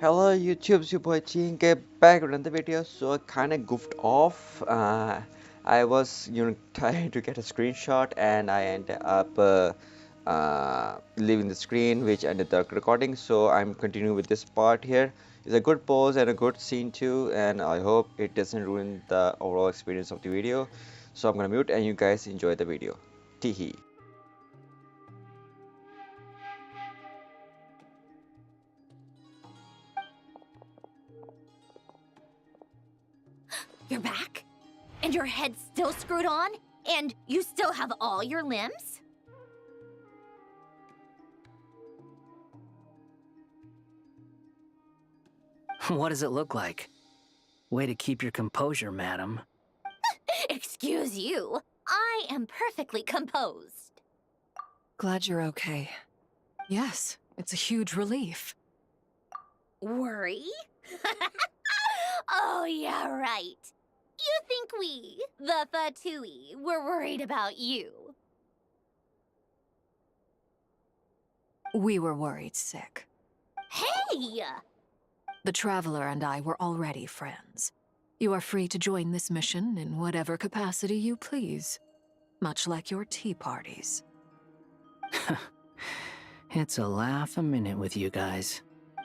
Hello YouTube, it's your boy Chin. Get back with another video. So I kind of goofed off. I was trying to get a screenshot and I ended up leaving the screen, which ended the recording. So I'm continuing with this part here. It's a good pose and a good scene too, and I hope it doesn't ruin the overall experience of the video. So I'm gonna mute and you guys enjoy the video. Teehee. You're back? And your head's still screwed on? And you still have all your limbs? What does it look like? Way to keep your composure, madam. Excuse you. I am perfectly composed. Glad you're okay. Yes, it's a huge relief. Worry? Oh, yeah, right. You think we, the Fatui, were worried about you? We were worried sick. Hey! The Traveler and I were already friends. You are free to join this mission in whatever capacity you please. Much like your tea parties. It's a laugh a minute with you guys.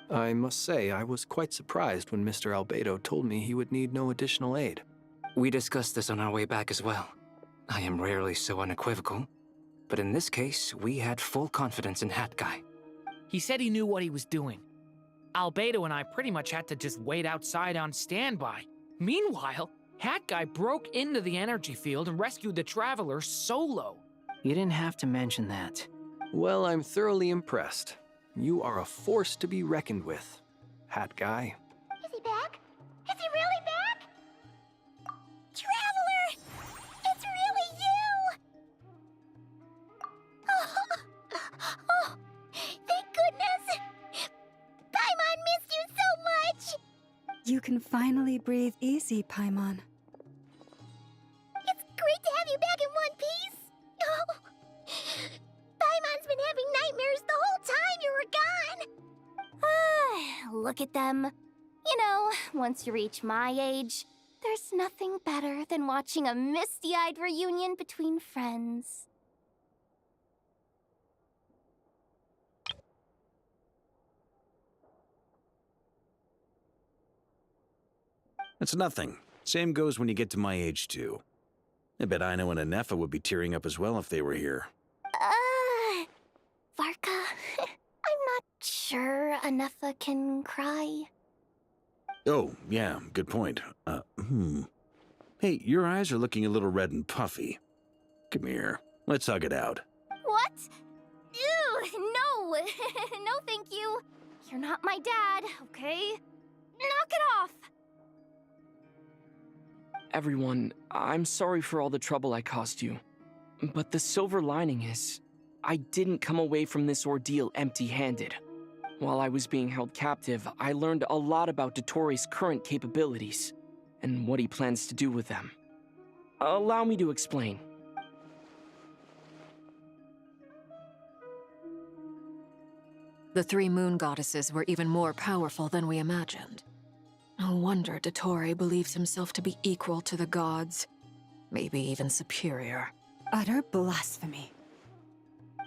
I must say, I was quite surprised when Mr. Albedo told me he would need no additional aid. We discussed this on our way back as well. I am rarely so unequivocal, but in this case, we had full confidence in Hat Guy. He said he knew what he was doing. Albedo and I pretty much had to just wait outside on standby. Meanwhile, Hat Guy broke into the energy field and rescued the Traveler solo. You didn't have to mention that. Well, I'm thoroughly impressed. You are a force to be reckoned with, Hat Guy. Is he back? Is he really back? Traveler! It's really you! Oh, thank goodness! Paimon missed you so much! You can finally breathe easy, Paimon. It's great to have you back in one piece! Oh, Paimon's been having nightmares the whole time you were gone! Look at them. You know, once you reach my age, there's nothing better than watching a misty-eyed reunion between friends. That's nothing. Same goes when you get to my age, too. I bet Ino and Anefa would be tearing up as well if they were here. Varka, I'm not sure Anefa can cry. Oh, yeah, good point. Hey, your eyes are looking a little red and puffy. Come here, let's hug it out. What? Ew, no! No, thank you. You're not my dad, okay? Knock it off! Everyone, I'm sorry for all the trouble I caused you. But the silver lining is, I didn't come away from this ordeal empty-handed. While I was being held captive, I learned a lot about Dottoro's current capabilities, and what he plans to do with them. Allow me to explain. The three moon goddesses were even more powerful than we imagined. No wonder Dottore believes himself to be equal to the gods. Maybe even superior. Utter blasphemy.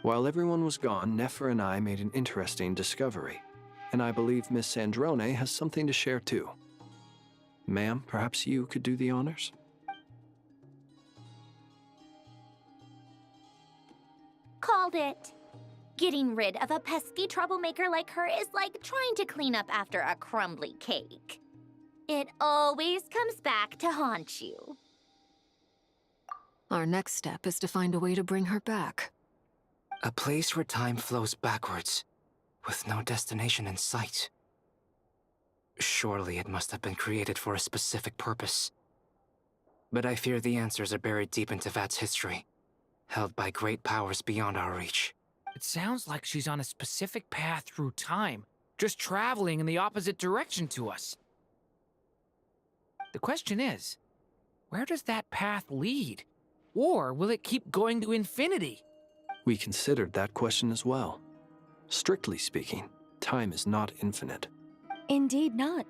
While everyone was gone, Nefer and I made an interesting discovery. And I believe Miss Sandrone has something to share too. Ma'am, perhaps you could do the honors? Called it. Getting rid of a pesky troublemaker like her is like trying to clean up after a crumbly cake. It always comes back to haunt you. Our next step is to find a way to bring her back. A place where time flows backwards, with no destination in sight. Surely it must have been created for a specific purpose. But I fear the answers are buried deep into VIII's history, held by great powers beyond our reach. It sounds like she's on a specific path through time, just traveling in the opposite direction to us. The question is, where does that path lead? Or will it keep going to infinity? We considered that question as well. Strictly speaking, time is not infinite. Indeed not.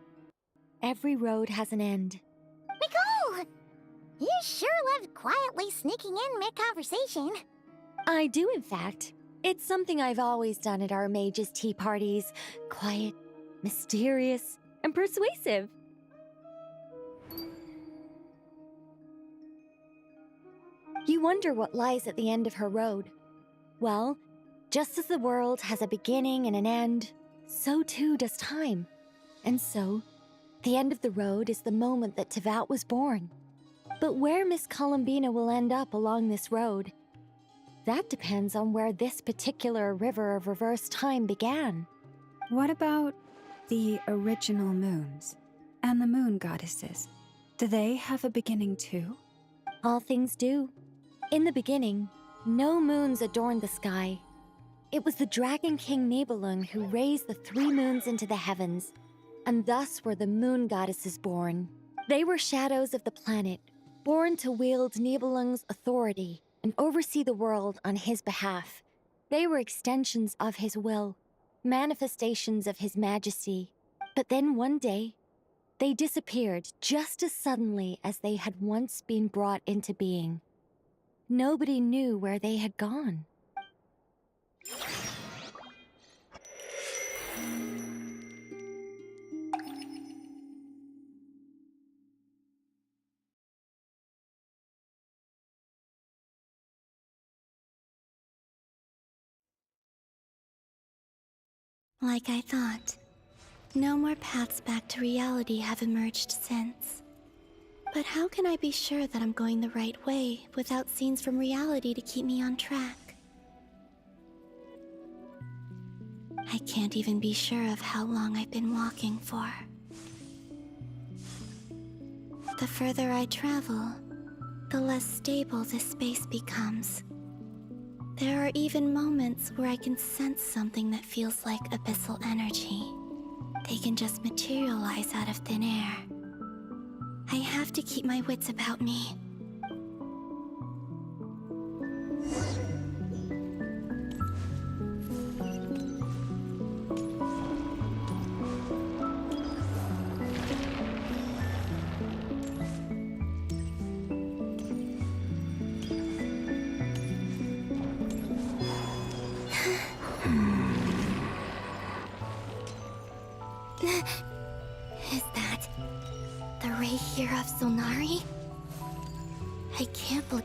Every road has an end. Nicole! You sure loved quietly sneaking in mid-conversation. I do, in fact. It's something I've always done at our mages' tea parties. Quiet, mysterious, and persuasive. You wonder what lies at the end of her road. Well, just as the world has a beginning and an end, so too does time. And so, the end of the road is the moment that Tevat was born. But where Miss Columbina will end up along this road, that depends on where this particular river of reverse time began. What about the original moons and the moon goddesses? Do they have a beginning too? All things do. In the beginning, no moons adorned the sky. It was the Dragon King Nibelung who raised the 3 moons into the heavens, and thus were the moon goddesses born. They were shadows of the planet, born to wield Nibelung's authority and oversee the world on his behalf. They were extensions of his will, manifestations of his majesty. But then one day, they disappeared just as suddenly as they had once been brought into being. Nobody knew where they had gone. Like I thought. No more paths back to reality have emerged since. But how can I be sure that I'm going the right way without scenes from reality to keep me on track? I can't even be sure of how long I've been walking for. The further I travel, the less stable this space becomes. There are even moments where I can sense something that feels like abyssal energy. They can just materialize out of thin air. I have to keep my wits about me. Is that the ray here of Solnari? I can't believe...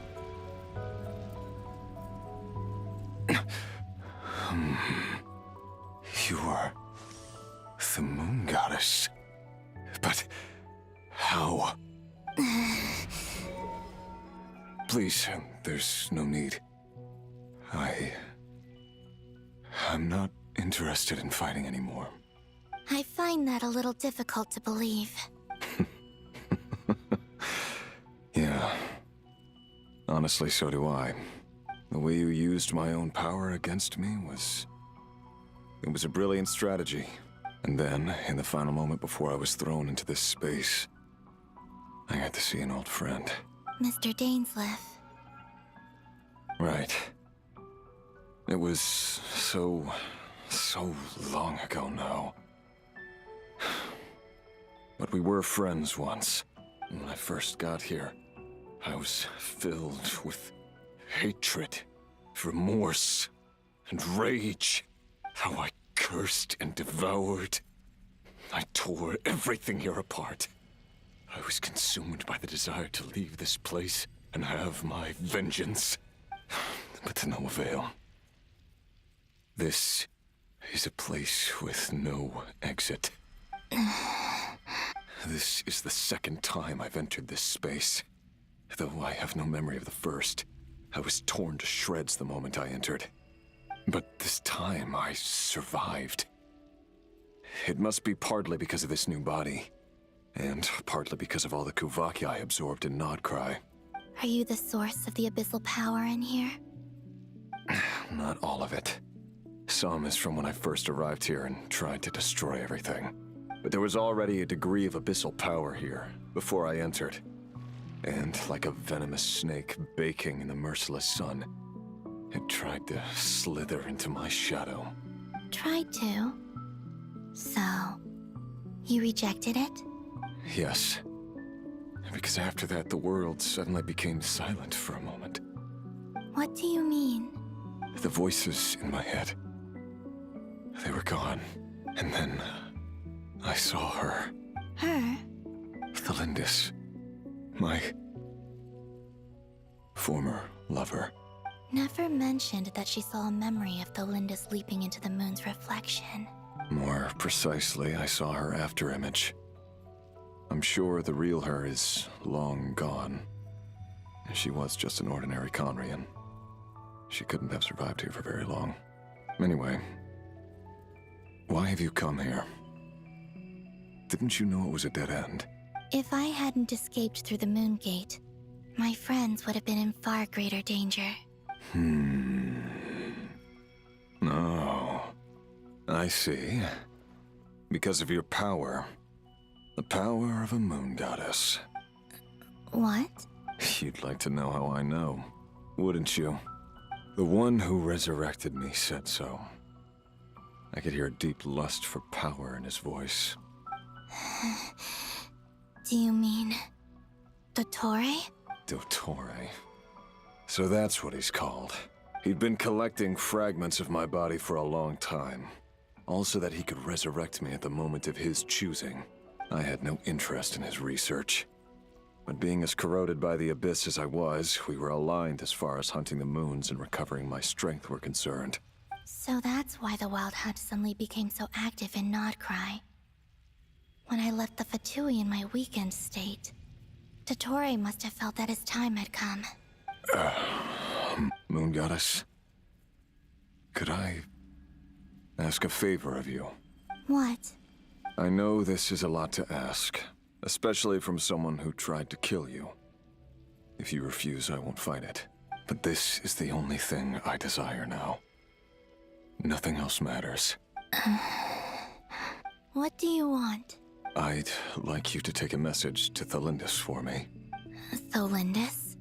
You are the moon goddess. But how? Please, there's no need. I'm not interested in fighting anymore. I find that a little difficult to believe. Yeah. Honestly, so do I. The way you used my own power against me was... It was a brilliant strategy. And then, in the final moment before I was thrown into this space, I got to see an old friend. Mr. Dainsleif. Right. It was so long ago now. But we were friends once. When I first got here, I was filled with hatred, remorse, and rage. How I cursed and devoured. I tore everything here apart. I was consumed by the desire to leave this place and have my vengeance. But to no avail. This is a place with no exit. This is the second time I've entered this space. Though I have no memory of the first. I was torn to shreds the moment I entered. But this time I survived. It must be partly because of this new body. And partly because of all the Kuvaki I absorbed in Nodcry. Are you the source of the abyssal power in here? Not all of it. Some is from when I first arrived here and tried to destroy everything. But there was already a degree of abyssal power here, before I entered. And like a venomous snake baking in the merciless sun, it tried to slither into my shadow. Tried to? So, You rejected it? Yes. Because after that, the world suddenly became silent for a moment. What do you mean? The voices in my head, they were gone. And then I saw her. Her? Thelindis. My former lover. Never mentioned that she saw a memory of Thelindis leaping into the moon's reflection. More precisely, I saw her afterimage. I'm sure the real her is long gone. She was just an ordinary Conrian. She couldn't have survived here for very long. Anyway, why have you come here? Didn't you know it was a dead end? If I hadn't escaped through the moon gate, my friends would have been in far greater danger. Oh, I see. Because of your power. The power of a moon goddess. What? You'd like to know how I know, wouldn't you? The one who resurrected me said so. I could hear a deep lust for power in his voice. Do you mean... Dottore? Dottore. So that's what he's called. He'd been collecting fragments of my body for a long time. All so that he could resurrect me at the moment of his choosing. I had no interest in his research. But being as corroded by the abyss as I was, we were aligned as far as hunting the moons and recovering my strength were concerned. So that's why the Wild Hunt suddenly became so active in Nodcry. When I left the Fatui in my weakened state, Dottore must have felt that his time had come. Moon Goddess? Could I ask a favor of you? What? I know this is a lot to ask, especially from someone who tried to kill you. If you refuse, I won't fight it. But this is the only thing I desire now. Nothing else matters. What do you want? I'd like you to take a message to Thelindis for me. Thelindis?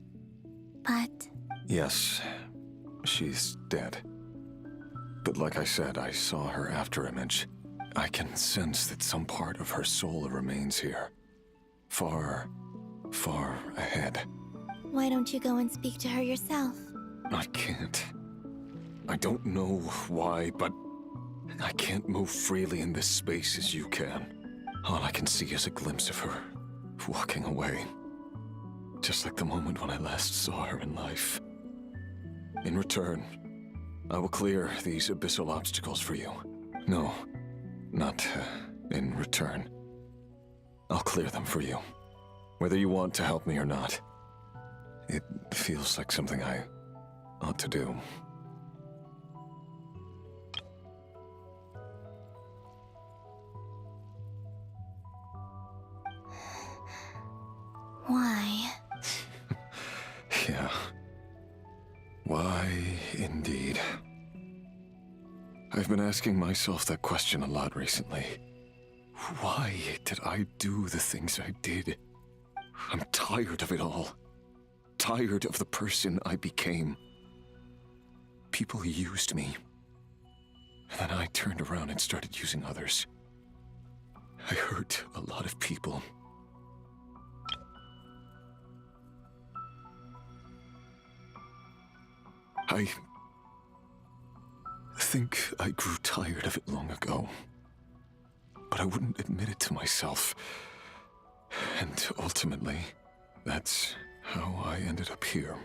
But... Yes, she's dead. But like I said, I saw her afterimage. I can sense that some part of her soul remains here. Far, far ahead. Why don't you go and speak to her yourself? I can't. I don't know why, but I can't move freely in this space as you can. All I can see is a glimpse of her, walking away. Just like the moment when I last saw her in life. In return, I will clear these abyssal obstacles for you. No, not in return. I'll clear them for you. Whether you want to help me or not. It feels like something I ought to do. Why? Yeah. Why, indeed. I've been asking myself that question a lot recently. Why did I do the things I did? I'm tired of it all. Tired of the person I became. People used me. And then I turned around and started using others. I hurt a lot of people. I think I grew tired of it long ago. But I wouldn't admit it to myself. And ultimately, that's how I ended up here.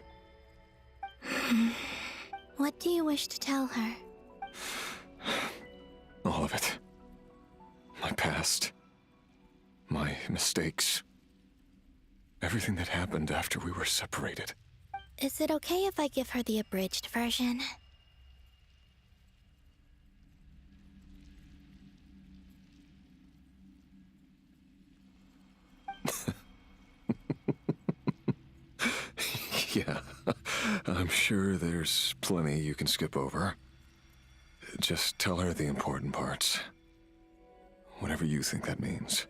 What do you wish to tell her? All of it. My past. My mistakes. Everything that happened after we were separated. Is it okay if I give her the abridged version? Yeah, I'm sure there's plenty you can skip over. Just tell her the important parts. Whatever you think that means.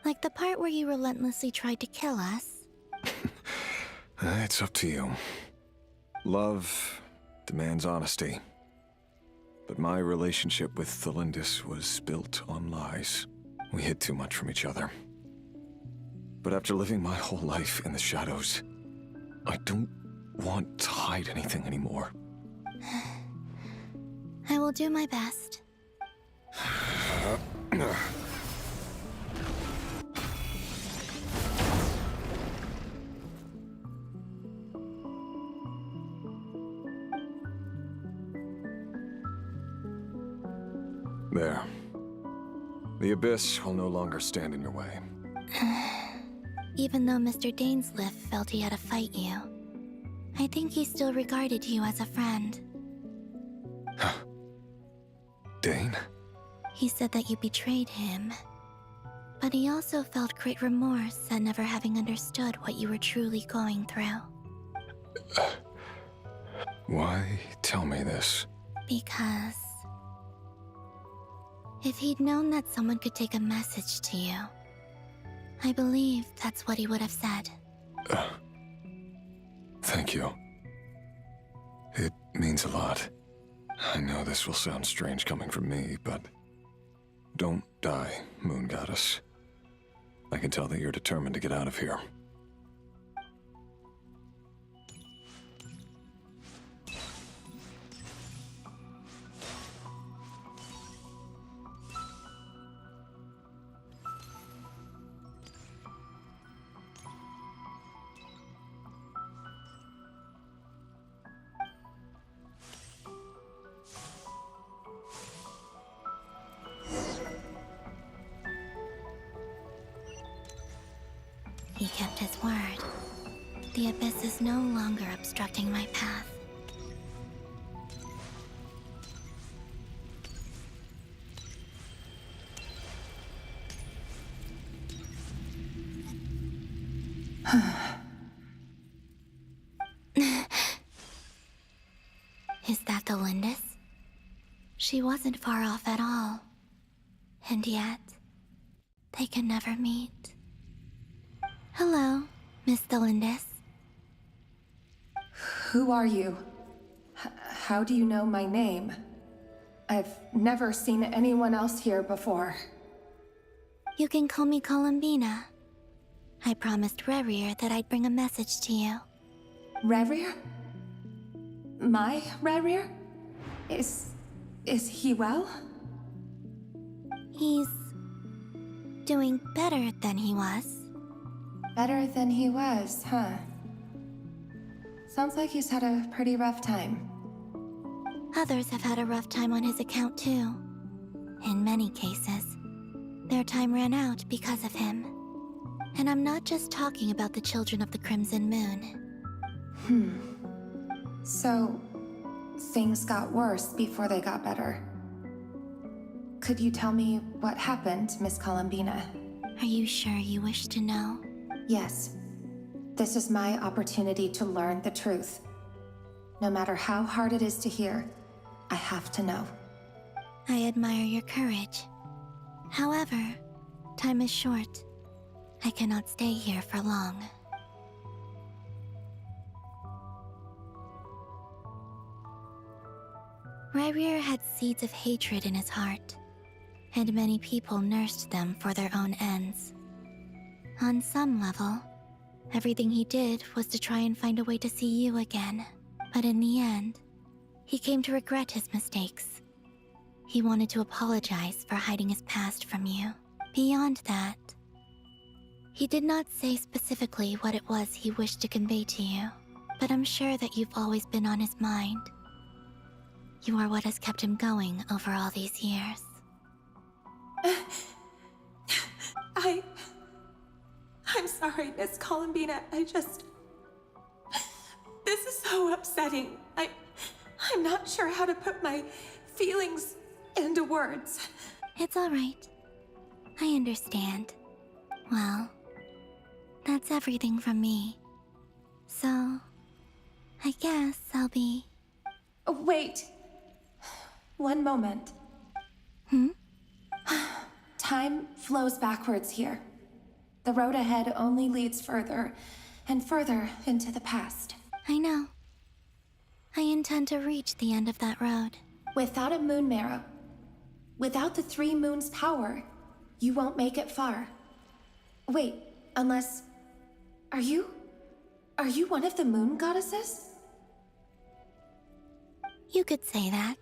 Like the part where you relentlessly tried to kill us? It's up to you. Love demands honesty. But my relationship with Thelindis was built on lies. We hid too much from each other. But after living my whole life in the shadows, I don't want to hide anything anymore. I will do my best. There. The Abyss will no longer stand in your way. Even though Mr. Dainsleif felt he had to fight you, I think he still regarded you as a friend. Dane? He said that you betrayed him, but he also felt great remorse at never having understood what you were truly going through. Why tell me this? Because if he'd known that someone could take a message to you, I believe that's what he would have said. Thank you. It means a lot. I know this will sound strange coming from me, but don't die, Moon Goddess. I can tell that you're determined to get out of here. He kept his word. The Abyss is no longer obstructing my path. Is that the Lindis? She wasn't far off at all. And yet, they can never meet. Hello, Miss Lindis. Who are you? How do you know my name? I've never seen anyone else here before. You can call me Columbina. I promised Rerir that I'd bring a message to you. Rerir? My Rerir? Is he well? He's doing better than he was. Better than he was, huh? Sounds like he's had a pretty rough time. Others have had a rough time on his account too. In many cases, their time ran out because of him. And I'm not just talking about the children of the Crimson Moon. So, things got worse before they got better. Could you tell me what happened, Miss Columbina? Are you sure you wish to know? Yes. This is my opportunity to learn the truth. No matter how hard it is to hear, I have to know. I admire your courage. However, time is short. I cannot stay here for long. Rerir had seeds of hatred in his heart, and many people nursed them for their own ends. On some level, everything he did was to try and find a way to see you again. But in the end, he came to regret his mistakes. He wanted to apologize for hiding his past from you. Beyond that, he did not say specifically what it was he wished to convey to you, but I'm sure that you've always been on his mind. You are what has kept him going over all these years. I'm sorry, Miss Columbina. This is so upsetting. I'm not sure how to put my feelings into words. It's all right. I understand. Well, that's everything from me. So, I guess I'll be... Wait. One moment. Time flows backwards here. The road ahead only leads further and further into the past. I know. I intend to reach the end of that road. Without a moon marrow, without the 3 moons' power, You won't make it far. Wait, unless... Are you one of the moon goddesses? You could say that.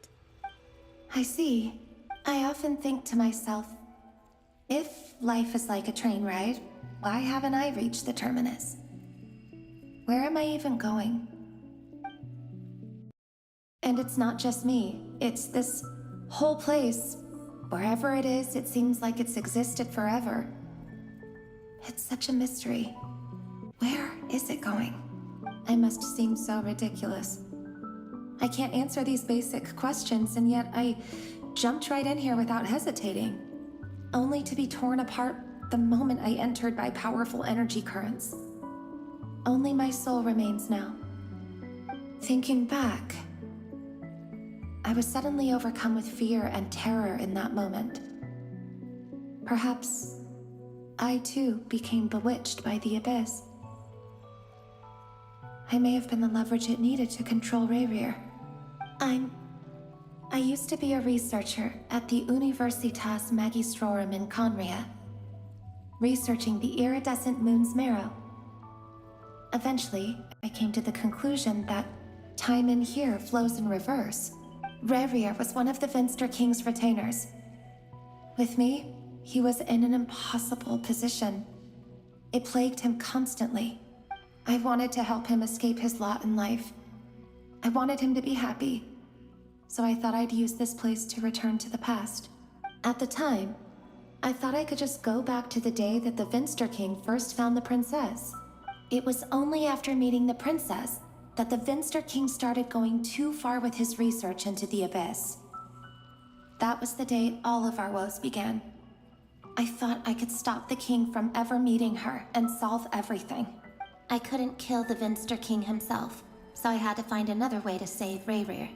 I see. I often think to myself, if life is like a train ride, why haven't I reached the terminus? Where am I even going? And it's not just me. It's this whole place. Wherever it is, it seems like it's existed forever. It's such a mystery. Where is it going? I must seem so ridiculous. I can't answer these basic questions, and yet I jumped right in here without hesitating, only to be torn apart the moment I entered by powerful energy currents. Only my soul remains now. Thinking back, I was suddenly overcome with fear and terror in that moment. Perhaps I too became bewitched by the abyss. I may have been the leverage it needed to control Rayrir. I used to be a researcher at the Universitas Magistrorum in Conria, researching the iridescent moon's marrow. Eventually, I came to the conclusion that time in here flows in reverse. Rayrir was one of the Finster King's retainers. With me, he was in an impossible position. It plagued him constantly. I wanted to help him escape his lot in life. I wanted him to be happy. So I thought I'd use this place to return to the past. At the time, I thought I could just go back to the day that the Finster King first found the princess. It was only after meeting the princess that the Finster King started going too far with his research into the abyss. That was the day all of our woes began. I thought I could stop the king from ever meeting her and solve everything. I couldn't kill the Finster King himself, so I had to find another way to save Rayrir.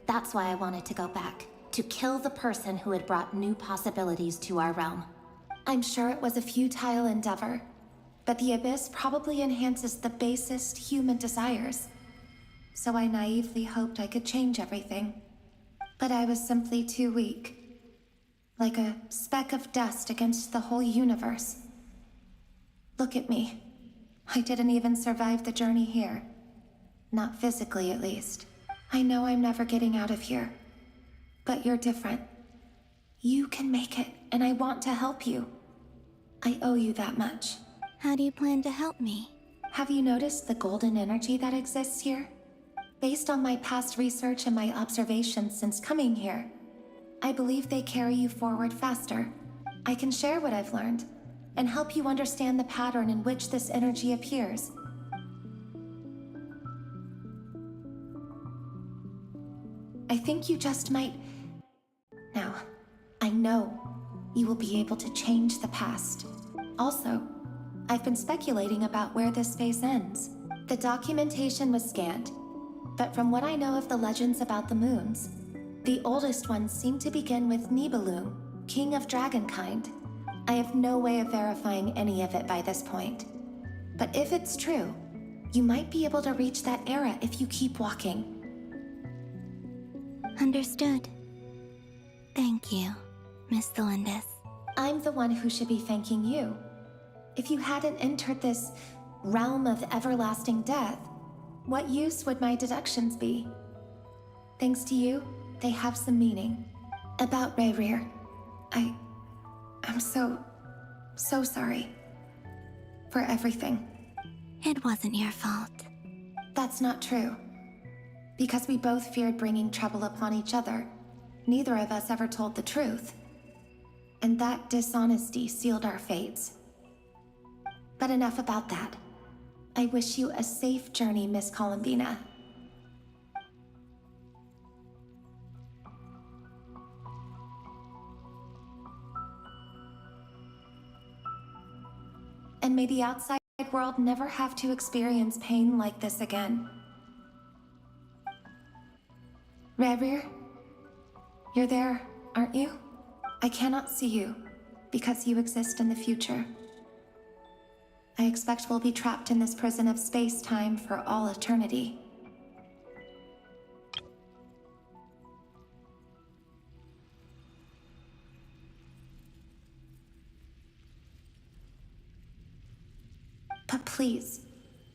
That's why I wanted to go back, to kill the person who had brought new possibilities to our realm. I'm sure it was a futile endeavor, but the abyss probably enhances the basest human desires. So I naively hoped I could change everything. But I was simply too weak. Like a speck of dust against the whole universe. Look at me. I didn't even survive the journey here. Not physically, at least. I know I'm never getting out of here. But you're different. You can make it, and I want to help you. I owe you that much. How do you plan to help me? Have you noticed the golden energy that exists here? Based on my past research and my observations since coming here, I believe they carry you forward faster. I can share what I've learned, and help you understand the pattern in which this energy appears. I think you just might... Now, I know you will be able to change the past. Also, I've been speculating about where this space ends. The documentation was scanned, but from what I know of the legends about the moons, the oldest ones seem to begin with Nibelung, king of dragonkind. I have no way of verifying any of it by this point. But if it's true, you might be able to reach that era if you keep walking. Understood. Thank you, Miss Delindis. I'm the one who should be thanking you. If you hadn't entered this realm of everlasting death, what use would my deductions be? Thanks to you, they have some meaning. About Rayrir, I'm so sorry. For everything. It wasn't your fault. That's not true. Because we both feared bringing trouble upon each other, neither of us ever told the truth. And that dishonesty sealed our fates. But enough about that. I wish you a safe journey, Miss Columbina. And may the outside world never have to experience pain like this again. Rayrir, you're there, aren't you? I cannot see you, because you exist in the future. I expect we'll be trapped in this prison of space-time for all eternity. But please,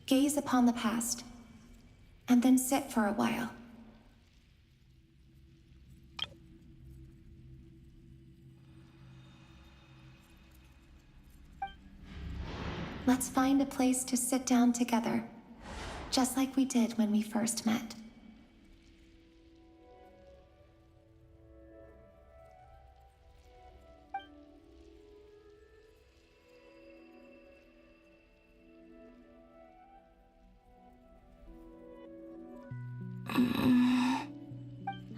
gaze upon the past, and then sit for a while. Let's find a place to sit down together, just like we did when we first met.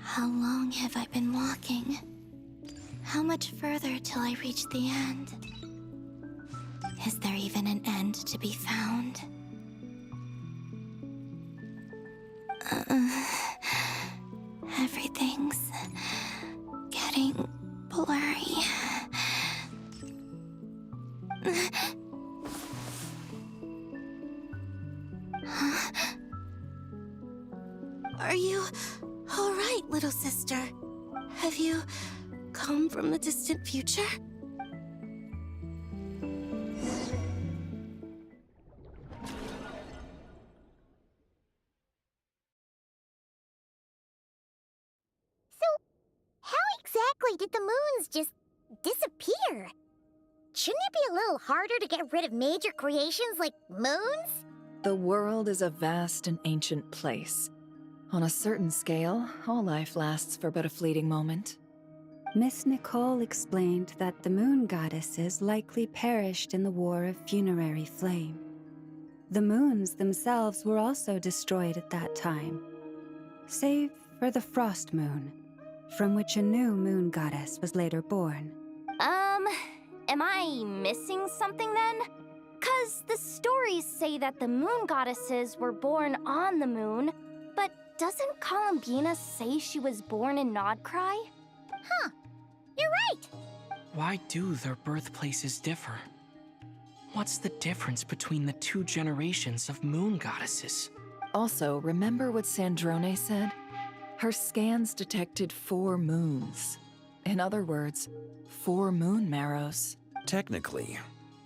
How long have I been walking? How much further till I reach the end? Is there even an end to be found? Everything's getting blurry. Are you all right, little sister? Have you come from the distant future? Exactly did the moons just disappear? Shouldn't it be a little harder to get rid of major creations like moons? The world is a vast and ancient place. On a certain scale, all life lasts for but a fleeting moment. Miss Nicole explained that the moon goddesses likely perished in the War of Funerary Flame. The moons themselves were also destroyed at that time, save for the frost moon, from which a new moon goddess was later born. Am I missing something then? 'Cause the stories say that the moon goddesses were born on the moon, but doesn't Columbina say she was born in Nodcry? Huh, you're right! Why do their birthplaces differ? What's the difference between the two generations of moon goddesses? Also, remember what Sandrone said? Her scans detected 4 moons. In other words, 4 moon marrows. Technically,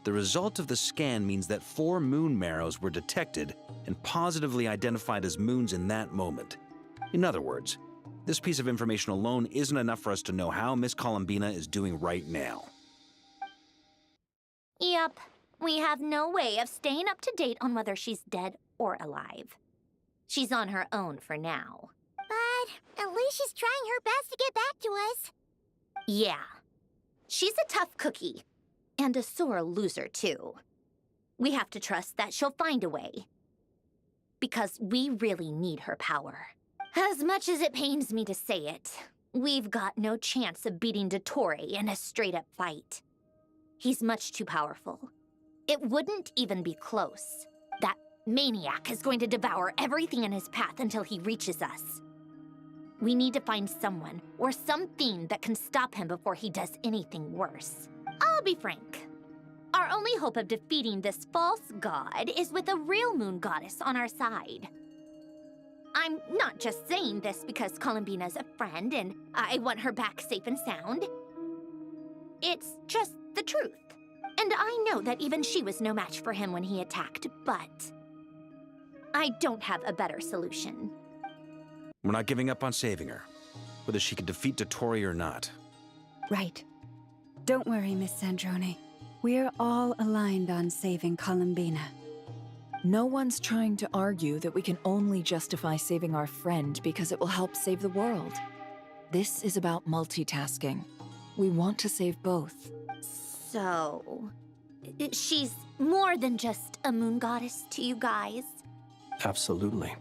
the result of the scan means that 4 moon marrows were detected and positively identified as moons in that moment. In other words, this piece of information alone isn't enough for us to know how Miss Columbina is doing right now. Yep, we have no way of staying up to date on whether she's dead or alive. She's on her own for now. But at least she's trying her best to get back to us. Yeah. She's a tough cookie. And a sore loser, too. We have to trust that she'll find a way. Because we really need her power. As much as it pains me to say it, we've got no chance of beating Dottore in a straight-up fight. He's much too powerful. It wouldn't even be close. That maniac is going to devour everything in his path until he reaches us. We need to find someone or something that can stop him before he does anything worse. I'll be frank. Our only hope of defeating this false god is with a real moon goddess on our side. I'm not just saying this because Columbina's a friend and I want her back safe and sound. It's just the truth. And I know that even she was no match for him when he attacked, but I don't have a better solution. We're not giving up on saving her, whether she can defeat Dottore or not. Right. Don't worry, Miss Sandrone. We're all aligned on saving Columbina. No one's trying to argue that we can only justify saving our friend because it will help save the world. This is about multitasking. We want to save both. So, she's more than just a moon goddess to you guys? Absolutely.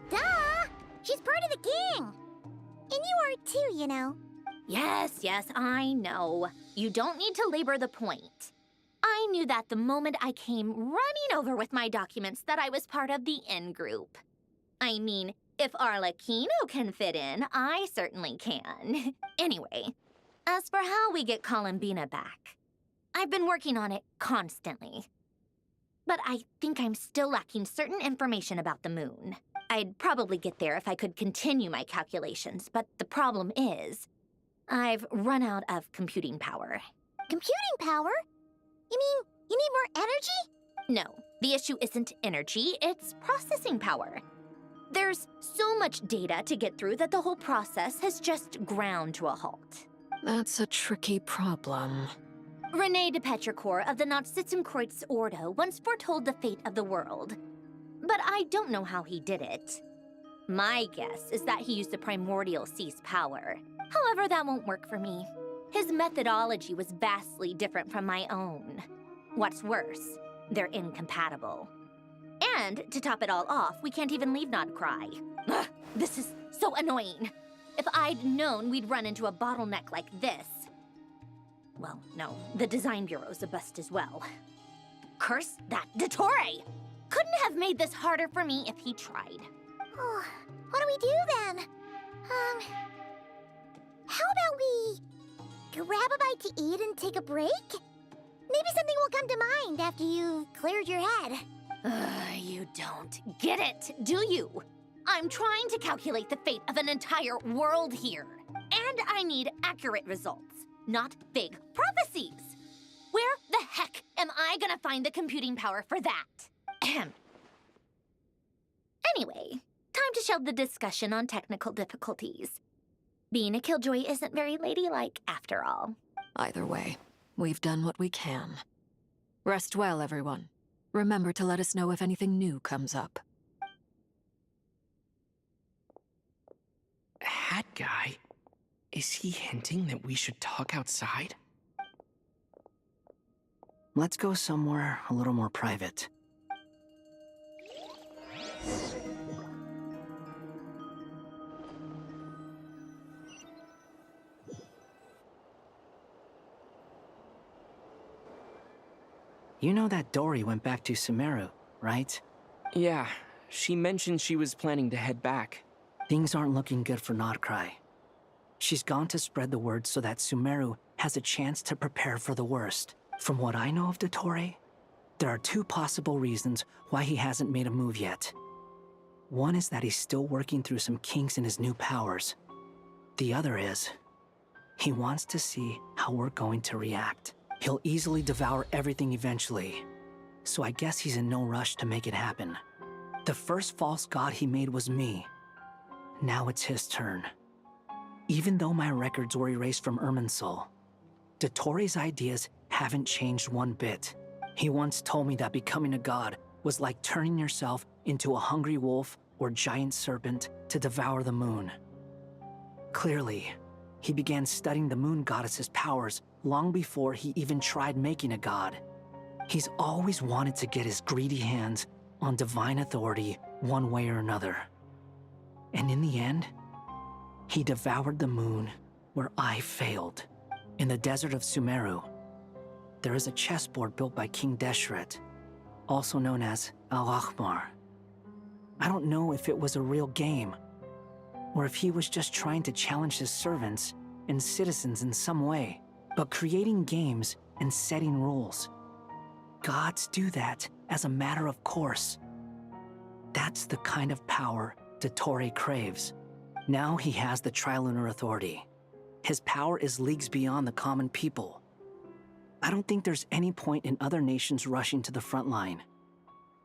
Duh! She's part of the king! And you are too, you know. Yes, I know. You don't need to labor the point. I knew that the moment I came running over with my documents that I was part of the in-group. I mean, if Arlecchino can fit in, I certainly can. Anyway, as for how we get Columbina back, I've been working on it constantly. But I think I'm still lacking certain information about the moon. I'd probably get there if I could continue my calculations, but the problem is, I've run out of computing power. Computing power? You mean You need more energy? No, the issue isn't energy, it's processing power. There's so much data to get through that the whole process has just ground to a halt. That's a tricky problem. René de Petrichor of the Nazissenkreuz Ordo once foretold the fate of the world. But I don't know how he did it. My guess is that he used the primordial sea's power. However, that won't work for me. His methodology was vastly different from my own. What's worse, they're incompatible. And to top it all off, we can't even leave Nodcry. Ugh, this is so annoying. If I'd known we'd run into a bottleneck like this. Well, no, the design bureau's a bust as well. Curse that Dottore! Couldn't have made this harder for me if he tried. Oh, what do we do then? How about we grab a bite to eat and take a break? Maybe something will come to mind after you've cleared your head. You don't get it, do you? I'm trying to calculate the fate of an entire world here. And I need accurate results, not vague prophecies. Where the heck am I gonna find the computing power for that? Ahem. Anyway, time to shelve the discussion on technical difficulties. Being a killjoy isn't very ladylike, after all. Either way, we've done what we can. Rest well, everyone. Remember to let us know if anything new comes up. Hat guy? Is he hinting that we should talk outside? Let's go somewhere a little more private. You know that Dory went back to Sumeru, right? Yeah, she mentioned she was planning to head back. Things aren't looking good for Nodcry. She's gone to spread the word so that Sumeru has a chance to prepare for the worst. From what I know of Dottore, there are two possible reasons why he hasn't made a move yet. One is that he's still working through some kinks in his new powers. The other is, he wants to see how we're going to react. He'll easily devour everything eventually, so I guess he's in no rush to make it happen. The first false god he made was me. Now it's his turn. Even though my records were erased from Irminsul, Dottore's ideas haven't changed one bit. He once told me that becoming a god was like turning yourself into a hungry wolf or giant serpent to devour the moon. Clearly, he began studying the moon goddess's powers long before he even tried making a god. He's always wanted to get his greedy hands on divine authority one way or another. And in the end, he devoured the moon where I failed. In the desert of Sumeru, there is a chessboard built by King Deshret, also known as Al-Ahmar. I don't know if it was a real game, or if he was just trying to challenge his servants and citizens in some way. But creating games and setting rules, gods do that as a matter of course. That's the kind of power Dottore craves. Now he has the Trilunar Authority. His power is leagues beyond the common people. I don't think there's any point in other nations rushing to the front line.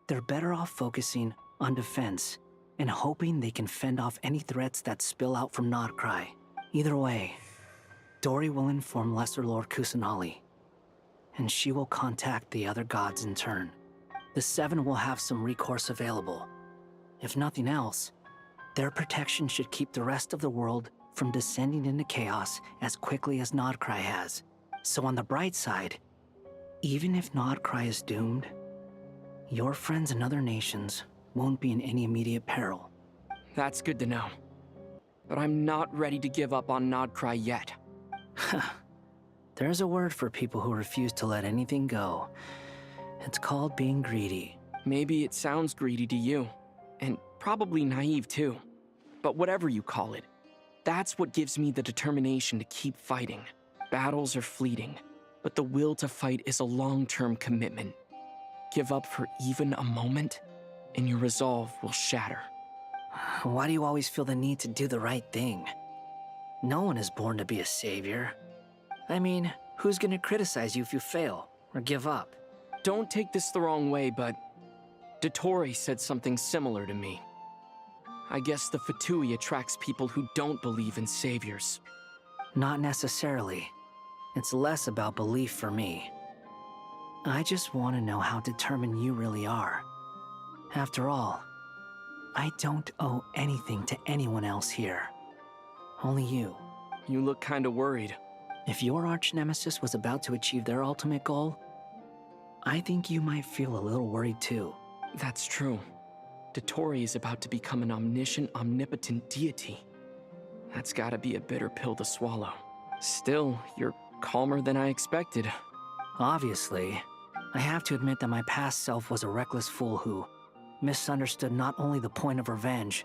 They're better off focusing on defense and hoping they can fend off any threats that spill out from Nodcry. Either way, Dory will inform Lesser Lord Kusanali, and she will contact the other gods in turn. The Seven will have some recourse available. If nothing else, their protection should keep the rest of the world from descending into chaos as quickly as Nodcry has. So on the bright side, even if Nodcry is doomed, your friends in other nations won't be in any immediate peril. That's good to know. But I'm not ready to give up on Nodcry yet. There's a word for people who refuse to let anything go. It's called being greedy. Maybe it sounds greedy to you, and probably naive too. But whatever you call it, that's what gives me the determination to keep fighting. Battles are fleeting, but the will to fight is a long-term commitment. Give up for even a moment, and your resolve will shatter. Why do you always feel the need to do the right thing? No one is born to be a savior. I mean, who's gonna criticize you if you fail or give up? Don't take this the wrong way, but Dottore said something similar to me. I guess the Fatui attracts people who don't believe in saviors. Not necessarily. It's less about belief for me. I just want to know how determined you really are. After all, I don't owe anything to anyone else here. Only you. You look kinda worried. If your arch-nemesis was about to achieve their ultimate goal, I think you might feel a little worried too. That's true. Dottore is about to become an omniscient, omnipotent deity. That's gotta be a bitter pill to swallow. Still, you're calmer than I expected. Obviously, I have to admit that my past self was a reckless fool who misunderstood not only the point of revenge,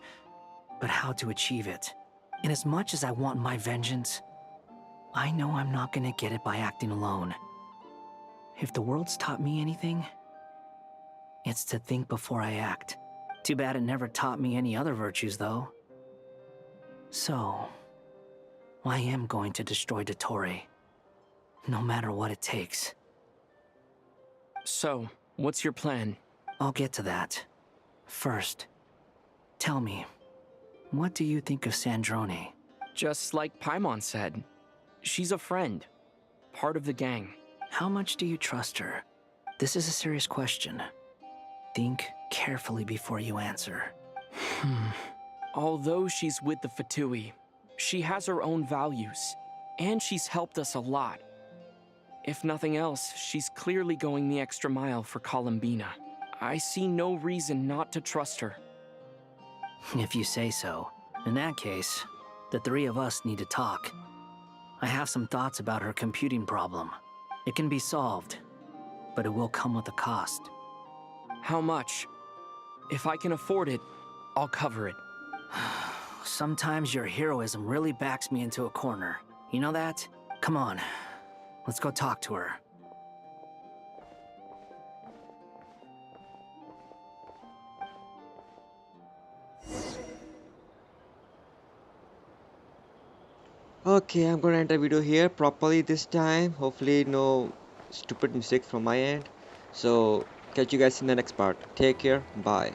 but how to achieve it. And as much as I want my vengeance, I know I'm not gonna get it by acting alone. If the world's taught me anything, it's to think before I act. Too bad it never taught me any other virtues, though. So, I am going to destroy Dottore, no matter what it takes. So, what's your plan? I'll get to that. First, tell me, what do you think of Sandrone? Just like Paimon said, she's a friend, part of the gang. How much do you trust her? This is a serious question. Think carefully before you answer. Although she's with the Fatui, she has her own values, and she's helped us a lot. If nothing else, she's clearly going the extra mile for Columbina. I see no reason not to trust her. If you say so. In that case, the three of us need to talk. I have some thoughts about her computing problem. It can be solved, but it will come with a cost. How much? If I can afford it, I'll cover it. Sometimes your heroism really backs me into a corner. You know that? Come on, let's go talk to her. Okay, I'm gonna end the video here properly this time. Hopefully no stupid mistake from my end. So catch you guys in the next part. Take care. Bye.